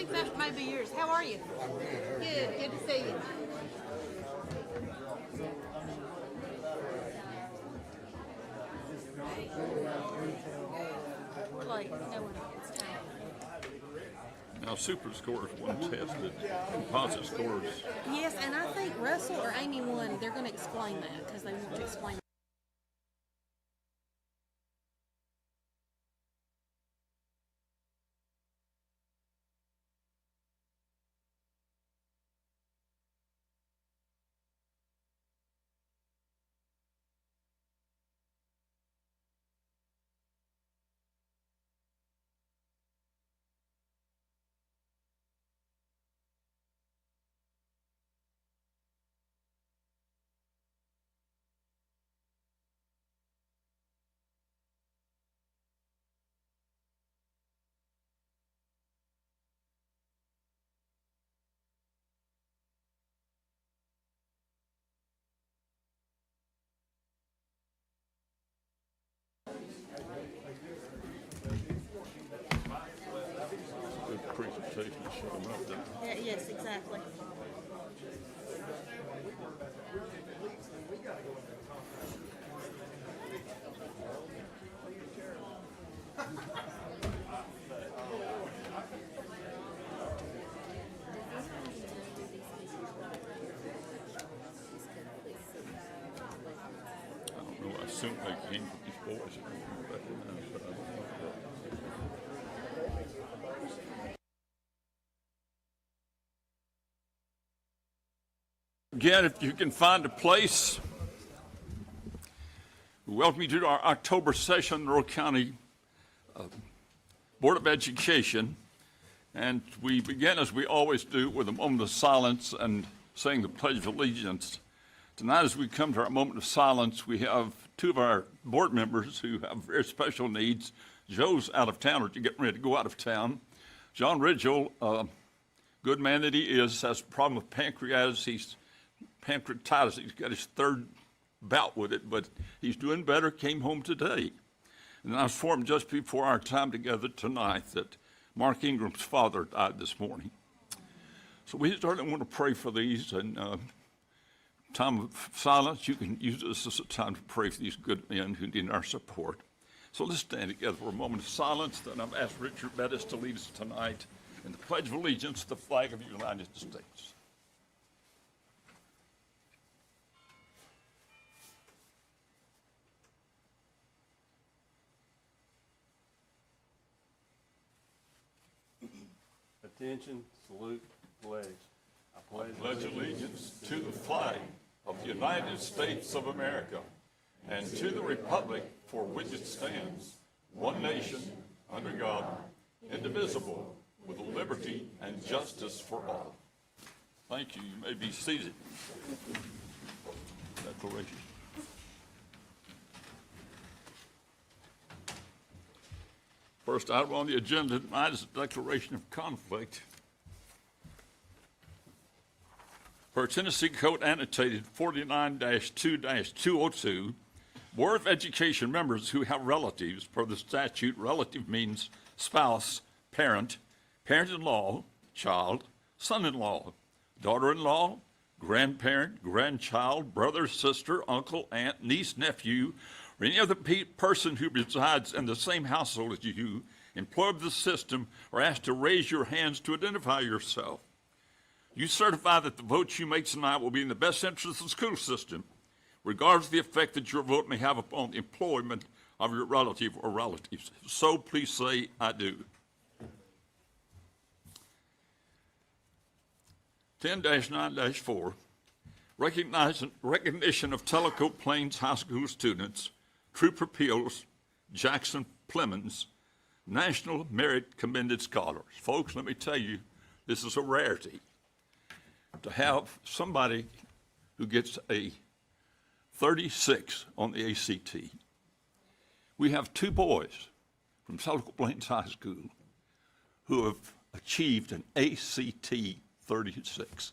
think that may be yours. How are you? Good. Good to see you. We're late. No one. It's time. Now, super scores one tested, composite scores. Yes, and I think Russell or Amy won. They're going to explain that because they want to explain. Good presentation to show them up there. Yeah, yes, exactly. I don't know. I assume they came from these boys. I don't recognize, but I don't know. Again, if you can find a place, we welcome you to our October session, Monroe County Board of Education. And we begin, as we always do, with a moment of silence and saying the Pledge of Allegiance. Tonight, as we come to our moment of silence, we have two of our board members who have very special needs. Joe's out of town, or getting ready to go out of town. John Ridgel, good man that he is, has a problem with pancreatitis. He's got his third bout with it, but he's doing better, came home today. And I was informed just before our time together tonight that Mark Ingram's father died this morning. So we certainly want to pray for these, and time of silence, you can use this as a time to pray for these good men who need our support. So let's stand together for a moment of silence. Then I've asked Richard Bettis to lead us tonight in the Pledge of Allegiance to the flag of the United States. Attention, salute, pledge. I Pledge allegiance to the flag of the United States of America and to the republic for which it stands, one nation, under God, indivisible, with liberty and justice for all. Thank you. You may be seated. Declaration. First item on the agenda tonight is a declaration of conflict. Per Tennessee Code annotated 49-2-202, Board of Education members who have relatives, per the statute, relative means spouse, parent, parent-in-law, child, son-in-law, daughter-in-law, grandparent, grandchild, brother, sister, uncle, aunt, niece, nephew, or any other person who resides in the same household as you, employed of the system, are asked to raise your hands to identify yourself. You certify that the votes you make tonight will be in the best interest of the school system, regardless of the effect that your vote may have upon the employment of your relative or relatives. So please say, I do. 10-9-4, recognition of Tellico Plains High School students, Trooper Peels, Jackson Plemons, National Merit Commended Scholars. Folks, let me tell you, this is a rarity to have somebody who gets a 36 on the ACT. We have two boys from Tellico Plains High School who have achieved an ACT 36.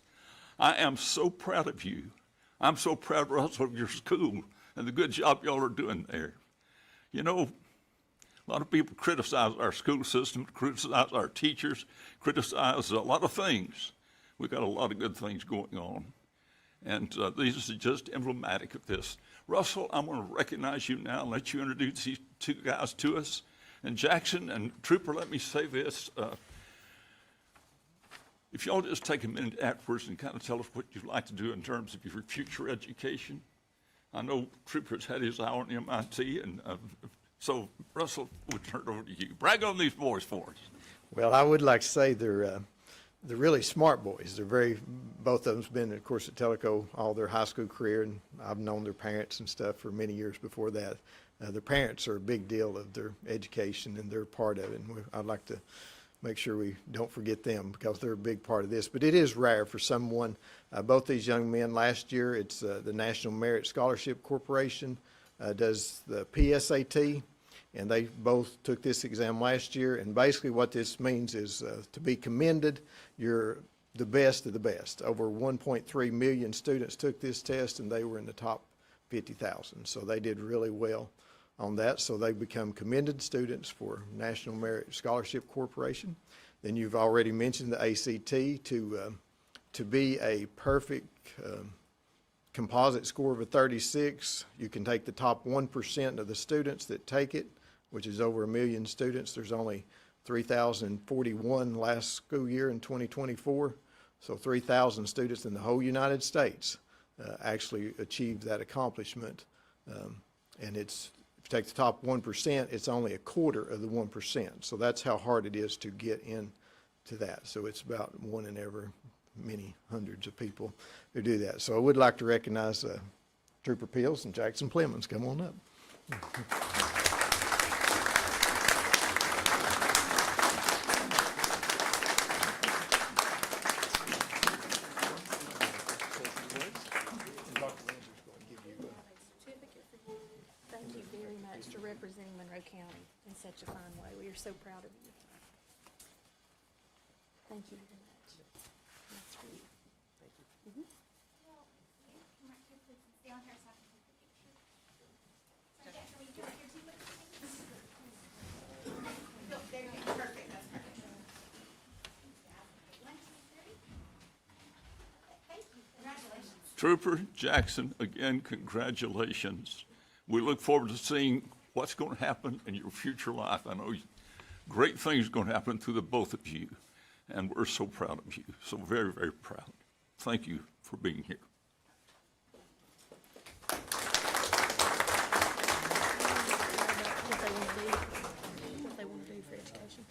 I am so proud of you. I'm so proud, Russell, of your school and the good job y'all are doing there. You know, A lot of people criticize our school system, criticize our teachers, criticize a lot of things. We've got a lot of good things going on. And these are just emblematic of this. Russell, I'm going to recognize you now and let you introduce these two guys to us. And Jackson and Trooper, let me say this. If y'all just take a minute afterwards and kind of tell us what you'd like to do in terms of your future education. I know Trooper's had his hour in MIT, and so Russell, we'll turn it over to you. Brag on these boys for us. Well, I would like to say they're really smart boys. Both of them's been, of course, at Tellico all their high school career, and I've known their parents and stuff for many years before that. Their parents are a big deal of their education, and they're part of it. And I'd like to make sure we don't forget them because they're a big part of this. But it is rare for someone. Both these young men last year, it's the National Merit Scholarship Corporation does the PSAT, and they both took this exam last year. And basically what this means is to be commended, you're the best of the best. Over 1.3 million students took this test, and they were in the top 50,000. So they did really well on that. So they become commended students for National Merit Scholarship Corporation. Then you've already mentioned the ACT. To be a perfect composite score of a 36, you can take the top 1% of the students that take it, which is over 1 million students. There's only 3,041 last school year in 2024. So 3,000 students in the whole United States actually achieved that accomplishment. And if you take the top 1%, it's only a quarter of the 1%. So that's how hard it is to get into that. So it's about one in every many hundreds of people who do that. So I would like to recognize Trooper Peels and Jackson Plemons. Come on up. Thank you very much for representing Monroe County in such a fine way. We are so proud of you. Thank you very much. That's for you. Thank you. Come right here, please, and stay on here so I can take the picture. So, Jack, can we come here too? Look, there you go. Perfect, that's perfect. One, two, three. Thank you, congratulations. Trooper Jackson, again, congratulations. We look forward to seeing what's going to happen in your future life. I know great things are going to happen through the both of you, and we're so proud of you, so very, very proud. Thank you for being here. What they want to do for education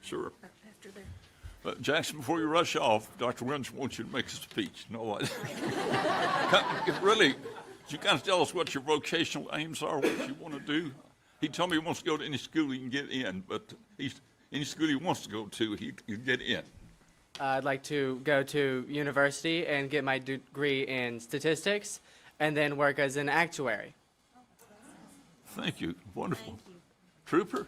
Sure. after their. Jackson, before you rush off, Dr. Williams wants you to make a speech. No, what? Really, you kind of tell us what your vocational aims are, what you want to do. He told me he wants to go to any school he can get in, but any school he wants to go to, he can get in. I'd like to go to university and get my degree in statistics and then work as an actuary. Thank you. Wonderful. Thank you. Trooper?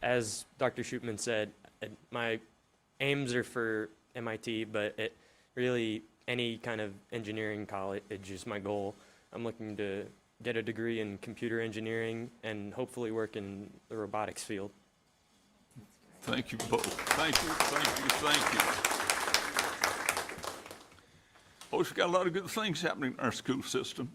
As Dr. Shootman said, my aims are for MIT, but really any kind of engineering college is my goal. I'm looking to get a degree in computer engineering and hopefully work in the robotics field. Thank you both. Thank you, thank you, thank you. Folks, we've got a lot of good things happening in our school system.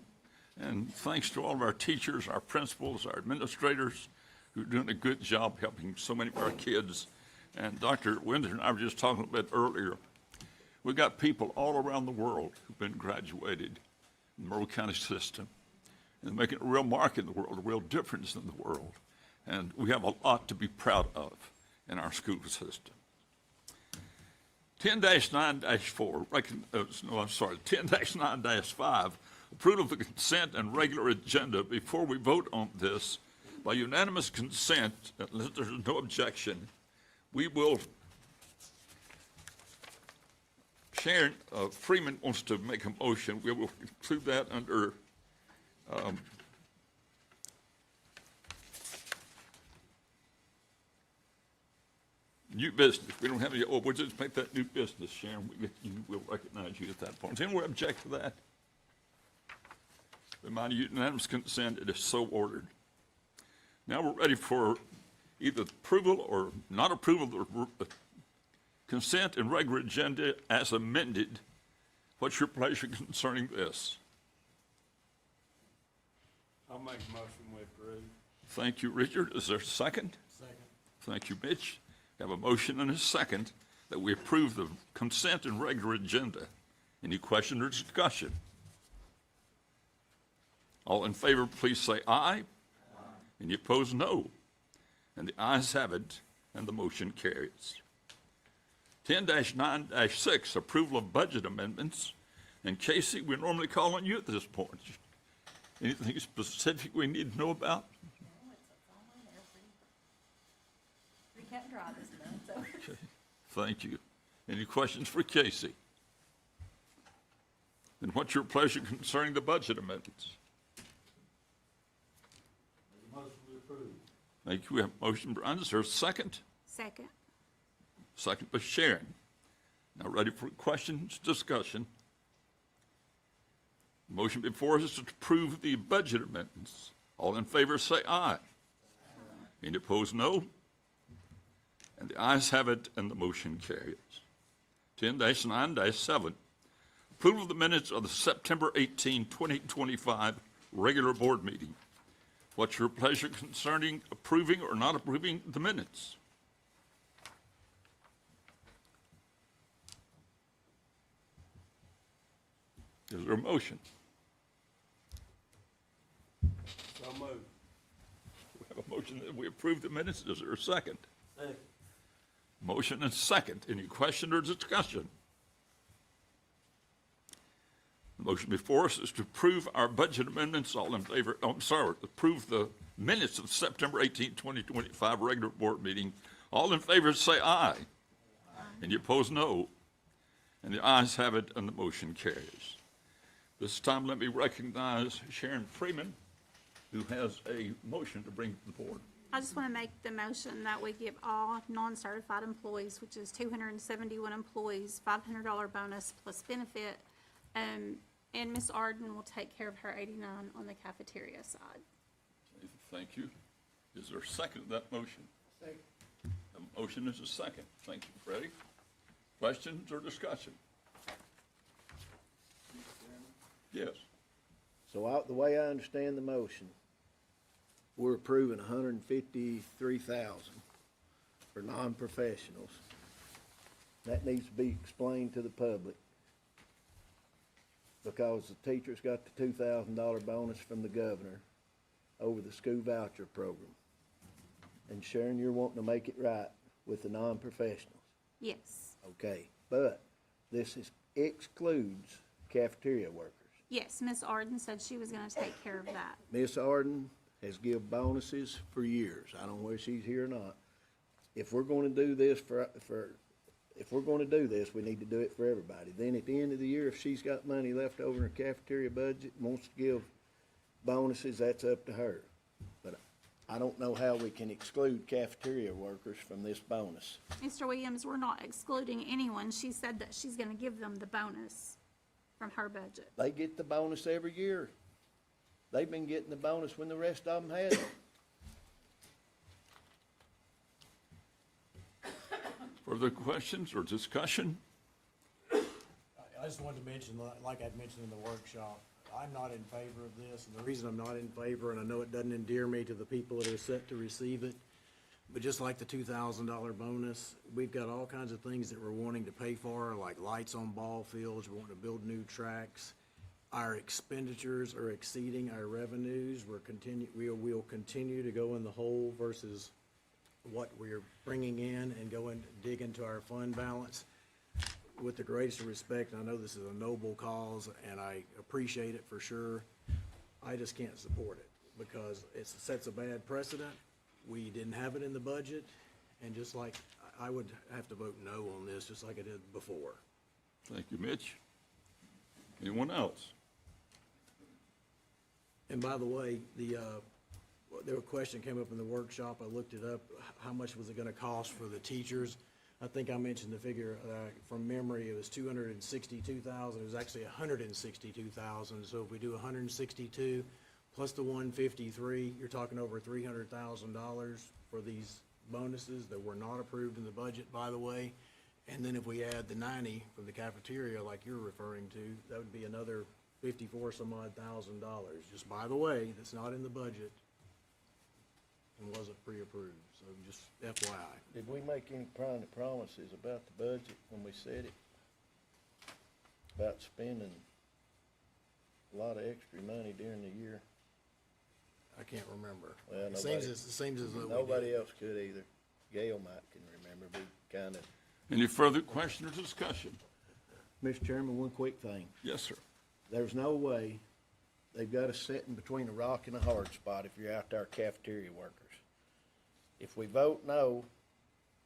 And thanks to all of our teachers, our principals, our administrators, who are doing a good job helping so many of our kids. And Dr. Windsor and I were just talking a bit earlier. We've got people all around the world who've been graduated in the Monroe County system and making a real mark in the world, a real difference in the world. And we have a lot to be proud of in our school system. 10-9-4, 10-9-5, approval of the consent and regular agenda. Before we vote on this, by unanimous consent, unless there's no objection, we will, Sharon Freeman wants to make a motion. We will include that under new business. We don't have any, we'll just make that new business, Sharon. We'll recognize you at that point. Does anyone object to that? By unanimous consent, it is so ordered. Now we're ready for either approval or not approval of the consent and regular agenda as amended. What's your pleasure concerning this? I'll make a motion we approve. Thank you, Richard. Is there a second? Second. Thank you, Mitch. We have a motion and a second that we approve the consent and regular agenda. Any question or discussion? All in favor, please say aye. Any opposed, no. And the ayes have it, and the motion carries. 10-9-6, approval of budget amendments. And Casey, we normally call on you at this point. Anything specific we need to know about? Pretty cut and dry this month, so. Okay, thank you. Any questions for Casey? Then what's your pleasure concerning the budget amendments? Motion we approve. Thank you. We have a motion, Brian. Is there a second? Second. Second by Sharon. Now ready for questions, discussion? Motion before us is to approve the budget amendments. All in favor say aye. Any opposed, no. And the ayes have it, and the motion carries. 10-9-7, approval of the minutes of the September 18, 2025 regular board meeting. What's your pleasure concerning approving or not approving the minutes? Is there a motion? So moved. We have a motion that we approve the minutes. Is there a second? Second. Motion and second. Any question or discussion? The motion before us is to approve our budget amendments. All in favor, approve the minutes of September 18, 2025 regular board meeting. All in favor say aye. Any opposed, no. And the ayes have it, and the motion carries. This time, let me recognize Sharon Freeman, who has a motion to bring to the board. I just want to make the motion that we give all non-certified employees, which is 271 employees, $500 bonus plus benefit. And Ms. Arden will take care of her 89 on the cafeteria side. Thank you. Is there a second to that motion? Second. A motion is a second. Thank you, Freddie. Questions or discussion? Yes. So the way I understand the motion, we're approving 153,000 for non-professionals. That needs to be explained to the public because the teachers got the $2,000 bonus from the governor over the school voucher program. And Sharon, you're wanting to make it right with the non-professionals. Yes. Okay, but this excludes cafeteria workers. Yes, Ms. Arden said she was going to take care of that. Miss Arden has given bonuses for years. I don't know whether she's here or not. If we're going to do this if we're going to do this, we need to do it for everybody. Then at the end of the year, if she's got money left over in her cafeteria budget and wants to give bonuses, that's up to her. But I don't know how we can exclude cafeteria workers from this bonus. Mr. Williams, we're not excluding anyone. She said that she's going to give them the bonus from her budget. They get the bonus every year. They've been getting the bonus when the rest of them had it. Further questions or discussion? I just wanted to mention, like I'd mentioned in the workshop, I'm not in favor of this, and the reason I'm not in favor, and I know it doesn't endear me to the people that are set to receive it, but just like the $2,000 bonus, we've got all kinds of things that we're wanting to pay for, like lights on ball fields, we're wanting to build new tracks. Our expenditures are exceeding our revenues. We'll continue to go in the hole versus what we're bringing in and go and dig into our fund balance. With the greatest respect, I know this is a noble cause and I appreciate it for sure. I just can't support it because it sets a bad precedent. We didn't have it in the budget, and just like, I would have to vote no on this, just like I did before. Thank you, Mitch. Anyone else? And by the way, there was a question came up in the workshop, I looked it up, how much was it gonna cost for the teachers? I think I mentioned the figure, from memory, it was 262,000, it was actually 162,000. So if we do 162 plus the 153, you're talking over $300,000 for these bonuses that were not approved in the budget, by the way. And then if we add the 90 from the cafeteria, like you're referring to, that would be another 54 some odd thousand dollars. Just by the way, that's not in the budget and wasn't pre-approved, so just FYI. Did we make any promises about the budget when we said it? About spending a lot of extra money during the year? I can't remember. Well, It seems as though we Nobody did. else could either. Gail might can remember, but kinda. Any further question or discussion? Mr. Chairman, one quick thing. Yes, sir. There's no way they've got us sitting between a rock and a hard spot if you're out there cafeteria workers. If we vote no,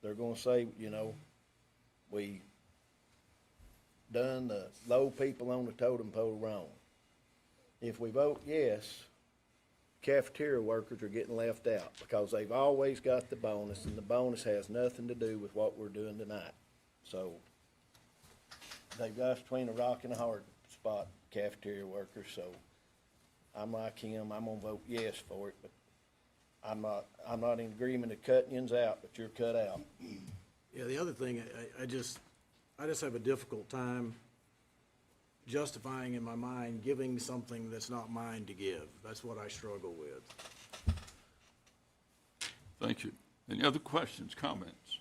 they're gonna say, you know, we done the low people on the totem pole wrong. If we vote yes, cafeteria workers are getting left out because they've always got the bonus, and the bonus has nothing to do with what we're doing tonight. So they've got us between a rock and a hard spot, cafeteria workers, so I'm like him, I'm gonna vote yes for it, but I'm not in agreement of cutting yous out, but you're cut out. Yeah, the other thing, I just have a difficult time justifying in my mind giving something that's not mine to give. That's what I struggle with. Thank you. Any other questions, comments?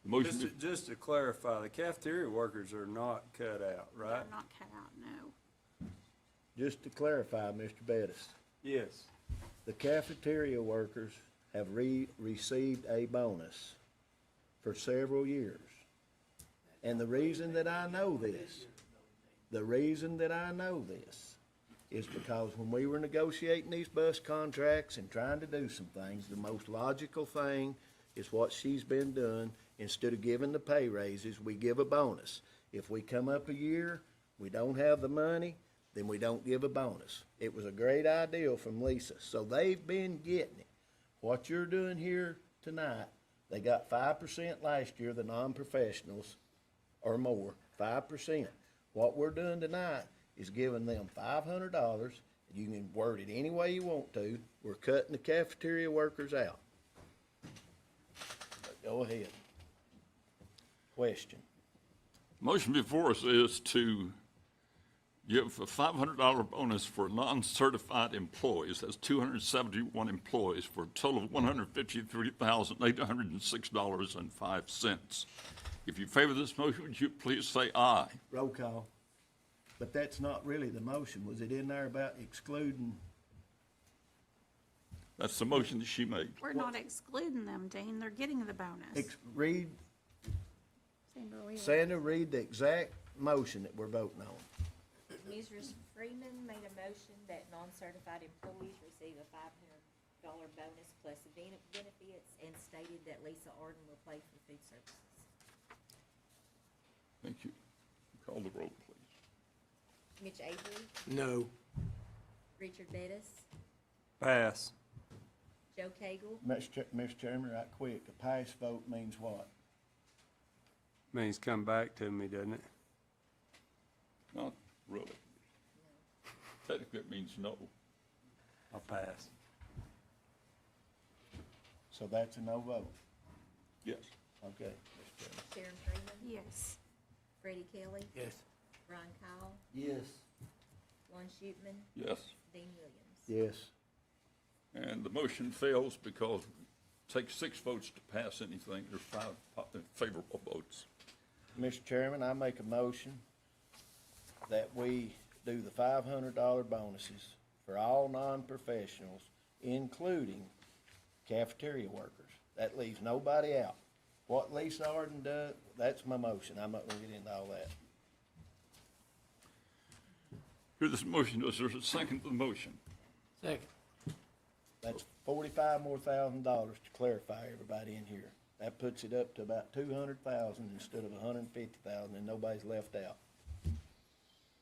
The motion, Just to clarify, the cafeteria workers are not cut out, right? They're not cut out, no. Just to clarify, Mr. Bettis, Yes. the cafeteria workers have received a bonus for several years. And the reason that I know this is because when we were negotiating these bus contracts and trying to do some things, the most logical thing is what she's been doing. Instead of giving the pay raises, we give a bonus. If we come up a year, we don't have the money, then we don't give a bonus. It was a great idea from Lisa, so they've been getting it. What you're doing here tonight, they got 5% last year, the non-professionals, or more, 5%. What we're doing tonight is giving them $500. You can word it any way you want to. We're cutting the cafeteria workers out. But go ahead. Question. motion before us is to give a $500 bonus for non-certified employees. That's 271 employees for a total of $153,806.05. If you favor this motion, would you please say aye? Roll call. But that's not really the motion. Was it in there about excluding? That's the motion that she made. We're not excluding them, Dean. They're getting the bonus. Read, Sandra, read the exact motion that we're voting on. Mrs. Freeman made a motion that non-certified employees receive a $500 bonus plus benefits and stated that Lisa Arden will pay for food services. Thank you. Call the roll, please. Mitch Avery, No. Richard Bettis, Pass. Joe Cagle, Mr. Chairman, right quick, a pass vote means what? Means come back to me, doesn't it? Not really. Technically, it means no. I'll pass. So that's a no vote. Yes. Okay, Mr. Chairman. Sharon Freeman, Yes. Freddie Kelly, Yes. Ron Kyle, Yes. Lon Schupman, Yes. Dean Williams. Yes. And the motion fails because it takes 6 votes to pass anything. There's 5 favorable votes. Mr. Chairman, I make a motion that we do the $500 bonuses for all non-professionals, including cafeteria workers. That leaves nobody out. What Lisa Arden does, that's my motion. I'm not gonna get into all that. Hear this motion, is there a second to the motion? Second. That's $45,000 more to clarify everybody in here. That puts it up to about 200,000 instead of 150,000, and nobody's left out.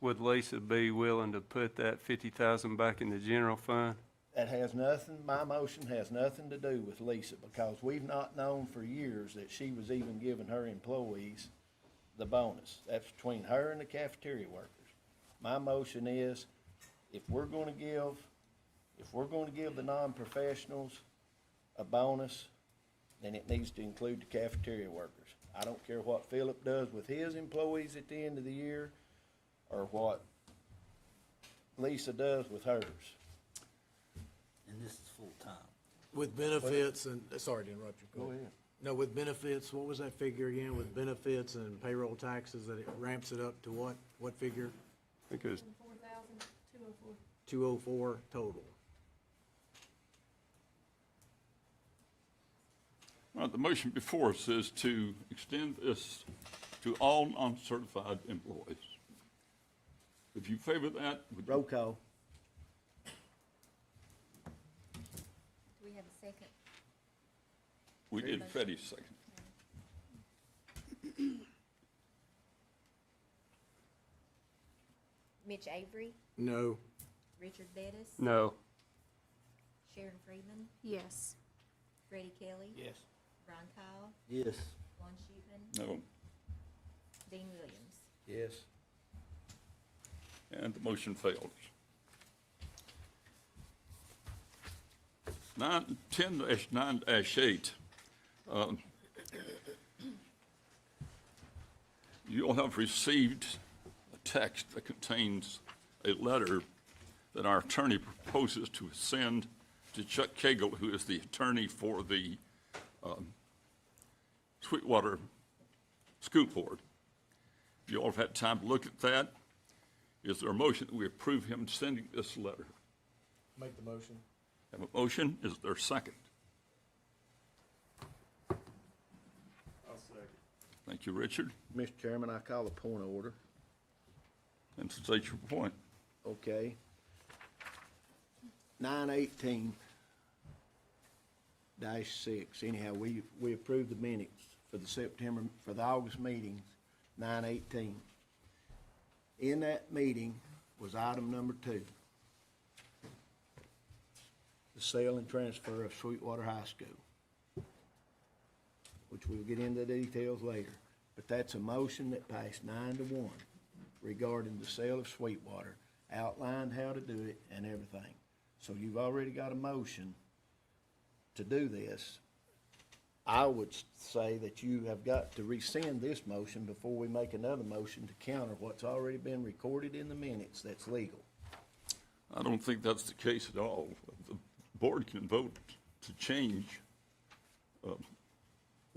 Would Lisa be willing to put that 50,000 back in the general fund? That has nothing, my motion has nothing to do with Lisa, because we've not known for years that she was even giving her employees the bonus. That's between her and the cafeteria workers. My motion is, if we're gonna give the non-professionals a bonus, then it needs to include the cafeteria workers. I don't care what Philip does with his employees at the end of the year, or what Lisa does with hers. And this is full-time. With benefits and, sorry to interrupt you. Go ahead. No, with benefits, what was that figure again? With benefits and payroll taxes, that it ramps it up to what? What figure? Because 4,204. 204 total. the motion before us is to extend this to all non-certified employees. If you favor that, would you Roll call. Do we have a second? We did Freddie's second. Mitch Avery, No. Richard Bettis, No. Sharon Freeman, Yes. Freddie Kelly, Yes. Ron Kyle, Yes. Lon Schutman, No. Dean Williams. Yes. And the motion fails. 10-9-8. You all have received a text that contains a letter that our attorney proposes to send to Chuck Cagle, who is the attorney for the Sweetwater School Board. If you all have had time to look at that, is there a motion that we approve him sending this letter? Make the motion. Have a motion, is there a second? I'll second. Thank you, Richard. Mr. Chairman, I call a point of order. And state your point. Okay. 9/18-6. Anyhow, we approved the minutes for the August meetings, 9/18. In that meeting was item number 2, the sale and transfer of Sweetwater High School, which we'll get into the details later. But that's a motion that passed 9-1 regarding the sale of Sweetwater, outlined how to do it and everything. So you've already got a motion to do this. I would say that you have got to rescind this motion before we make another motion to counter what's already been recorded in the minutes that's legal. I don't think that's the case at all. The board can vote to change Well,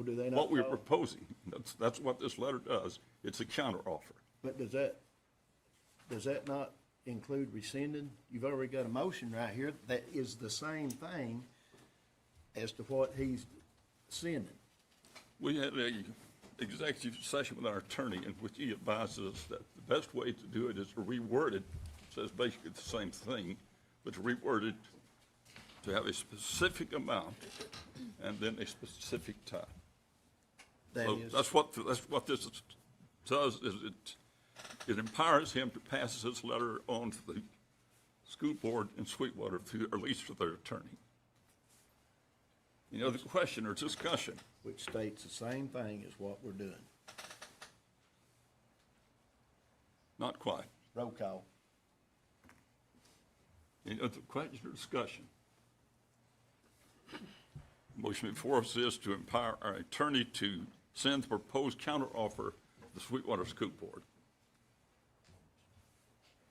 do they not? what we're call- proposing. That's what this letter does. It's a counteroffer. But does that not include rescinding? You've already got a motion right here that is the same thing as to what he's sending. We had a executive session with our attorney in which he advised us that the best way to do it is to reword it. It says basically the same thing, but to reword it to have a specific amount and then a specific time. That So is, that's what this does, is it empowers him to pass this letter on to the school board in Sweetwater through, or at least for their attorney. Any other question or discussion? which states the same thing as what we're doing. Not quite. Roll call. Any other question or discussion? Motion before us is to empower our attorney to send the proposed counteroffer to the Sweetwater School Board.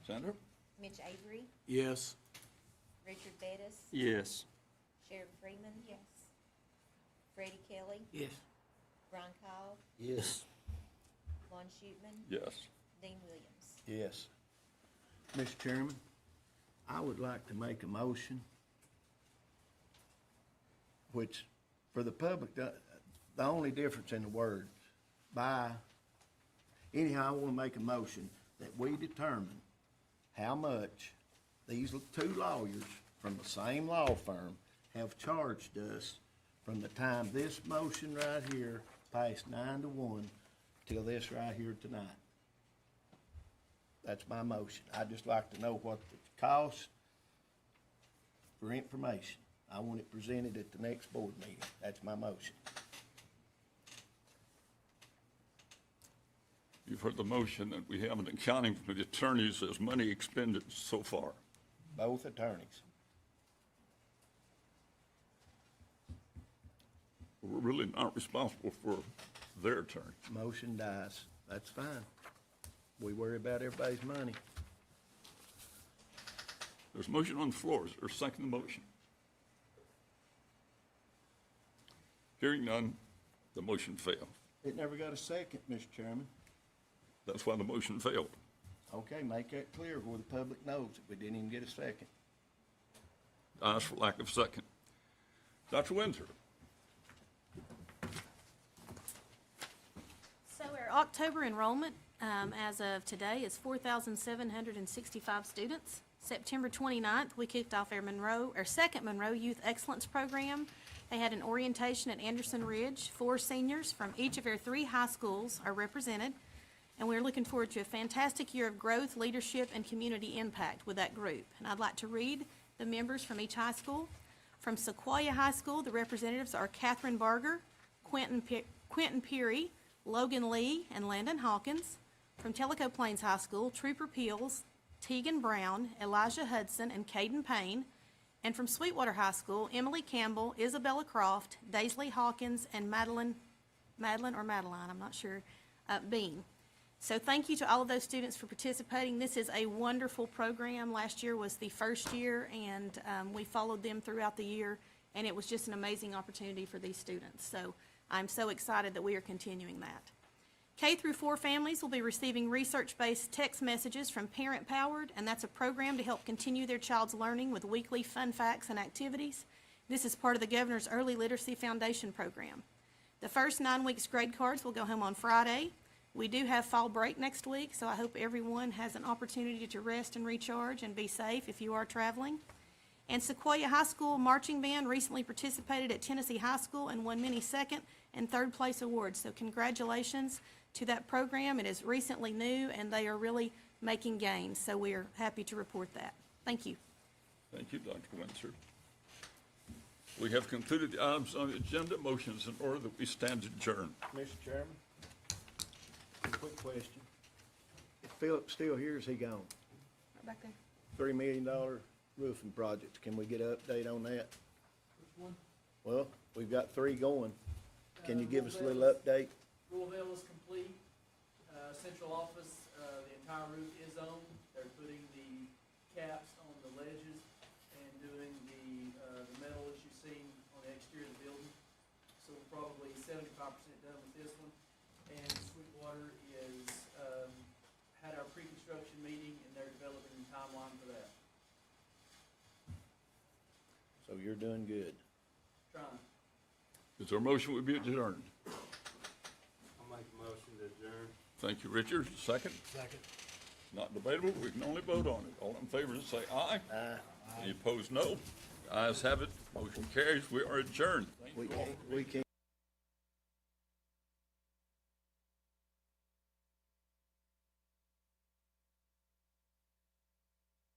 Sandra? Mitch Avery, Yes. Richard Bettis, Yes. Sharon Freeman. Yes. Freddie Kelly, Yes. Ron Kyle, Yes. Lon Schutman, Yes. Dean Williams. Yes. Mr. Chairman, I would like to make a motion which, for the public, the only difference in the words, anyhow, I want to make a motion that we determine how much these 2 lawyers from the same law firm have charged us from the time this motion right here passed 9-1 till this right here tonight. That's my motion. I'd just like to know what the cost for information. I want it presented at the next board meeting. That's my motion. You've heard the motion that we have an accounting for the attorneys as money expended so far. Both attorneys. We're really not responsible for their attorney. Motion dies. That's fine. We worry about everybody's money. There's a motion on the floor. Is there a second motion? Hearing none, the motion failed. It never got a second, Mr. Chairman. That's why the motion failed. Okay, make that clear where the public knows that we didn't even get a second. Dies for lack of second. Dr. Windsor. So our October enrollment, as of today, is 4,765 students. September 29th, we kicked off our second Monroe Youth Excellence Program. They had an orientation at Anderson Ridge. 4 seniors from each of our 3 high schools are represented, and we're looking forward to a fantastic year of growth, leadership, and community impact with that group. And I'd like to read the members from each high school. From Sequoia High School, the representatives are Catherine Barger, Quentin Peary, Logan Lee, and Landon Hawkins. From Tellico Plains High School, Trooper Peels, Tegan Brown, Elijah Hudson, and Caden Payne. And from Sweetwater High School, Emily Campbell, Isabella Croft, Daisley Hawkins, and Madeline, I'm not sure, Bean. So thank you to all of those students for participating. This is a wonderful program. Last year was the first year, and we followed them throughout the year, and it was just an amazing opportunity for these students. So I'm so excited that we are continuing that. K through 4 families will be receiving research-based text messages from Parent Powered, and that's a program to help continue their child's learning with weekly fun facts and activities. This is part of the Governor's Early Literacy Foundation program. The first 9 weeks grade cards will go home on Friday. We do have fall break next week, so I hope everyone has an opportunity to rest and recharge and be safe if you are traveling. And Sequoia High School Marching Band recently participated at Tennessee High School and won many 2nd and 3rd place awards. So congratulations to that program. It is recently new, and they are really making gains. So we are happy to report that. Thank you. Thank you, Dr. Windsor. We have concluded the items on the agenda. Motions in order that we stand adjourned. Mr. Chairman, a quick question. Is Philip still here, or is he gone? Right back there. $3 million roofing project. Can we get an update on that? Which one? Well, we've got 3 going. Can you give us a little update? Louisville is complete. Central office, the entire roof is on. They're putting the caps on the ledges and doing the metal that you've seen on the exterior of the building. So we're probably 75% done with this one. And Sweetwater is, had our pre-construction meeting, and they're developing the timeline for that. So you're doing good. Trying. Is there a motion we be adjourned? I'll make a motion to adjourn. Thank you, Richard. Second? Second. Not debatable. We can only vote on it. All in favor, say aye. Aye. Any opposed, no. Ayes have it. Motion carries. We are adjourned. Thank you all. We can't.